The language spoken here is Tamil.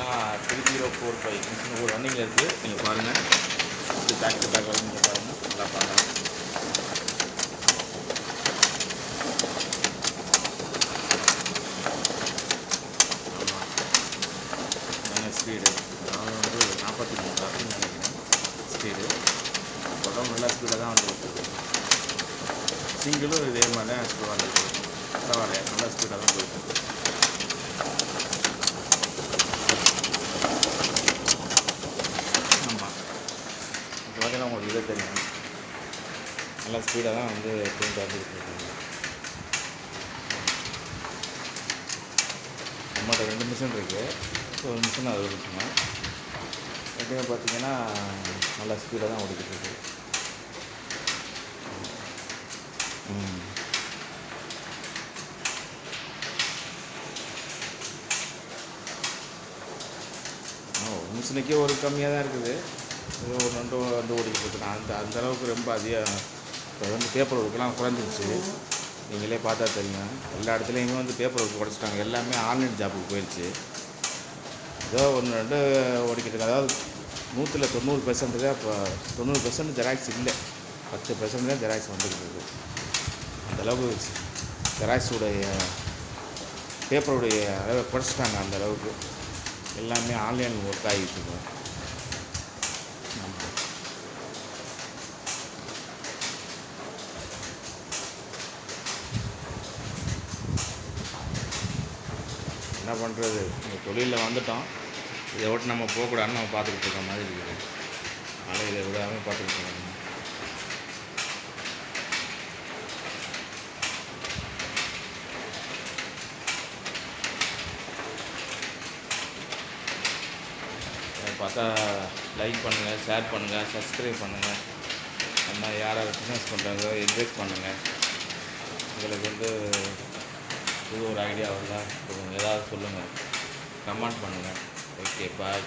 பார்த்தீங்கன்னா 3045 மிஷின் ஒரு ரன்னிங்கில் இருக்குது. நீங்கள் பாருங்கள், இது பேக் டு பேக் வந்து நீங்கள் பாருங்கள், நல்லா பாருங்கள். ஆமாம், ஸ்பீடு அதாவது வந்து 43 காசுன்னு நினைக்கிறேன் ஸ்பீடு. படம் நல்லா ஸ்பீடாக தான் வந்துருக்கு. சிங்கிளும் இதே மாதிரி தான் ஸ்பீடாக வந்துருக்கு. பரவாயில்ல, நல்லா ஸ்பீடாக தான் போயிட்டு. ஆமாம், இப்போ பார்த்தீங்கன்னா உங்களுக்கு இதே தெரியும், நல்லா ஸ்பீடாக தான் வந்து பிரிண்ட் வந்துக்கிட்டு இருக்காங்க. நம்மகிட்ட 2 மிஷின் இருக்குது. ஒரு மிஷின் அது இருக்குங்க. எப்படின்னு பார்த்தீங்கன்னா நல்லா ஸ்பீடாக தான் ஓடிக்கிட்டு இருக்குது. மிஷினுக்கே ஒரு கம்மியாக தான் இருக்குது. ஏதோ ஒரு ரெண்டு வந்து ஓடிக்கிட்டு இருக்குது. அந்த அளவுக்கு ரொம்ப அதிகம். இப்போ வந்து பேப்பர் ஒர்க்கெலாம் குறைஞ்சிருச்சு. நீங்களே பார்த்தா தெரியும், எல்லா இடத்துலையுமே வந்து பேப்பர் ஒர்க் குறைச்சிட்டாங்க. எல்லாமே ஆன்லைன் ஜாப்புக்கு போயிடுச்சு. ஏதோ ஒன்று ரெண்டு ஓடிக்கிட்டு இருக்கு. அதாவது 100ல் 90% தான். இப்போ 90% ஜெராக்ஸ் இல்லை, 10% தான் ஜெராக்ஸ் வந்துக்கிட்டு இருக்குது. அந்தளவுக்கு ஜெராக்ஸுடைய பேப்பருடைய அளவை குறைச்சிட்டாங்க. அந்த அளவுக்கு எல்லாமே ஆன்லைன் ஒர்க் ஆகிட்டு இருக்கோம். என்ன பண்ணுறது, இந்த தொழிலில் வந்துட்டோம். இதை விட்டு நம்ம போகக்கூடாதுன்னு நம்ம பார்த்துக்கிட்டு இருக்க மாதிரி இருக்குது. அதனால் இதை விடாமல் பார்த்துக்கிட்டு இருக்கோம். பார்த்தா லைக் பண்ணுங்கள், ஷேர் பண்ணுங்கள், சப்ஸ்கிரைப் பண்ணுங்கள். நம்ம யாராவது பிஸ்னஸ் பண்ணுறாங்க என்கரேஜ் பண்ணுங்கள். உங்களுக்கு வந்து புது ஒரு ஐடியா வருதா, ஏதாவது சொல்லுங்கள், கமெண்ட் பண்ணுங்கள். ஓகே, பாய்.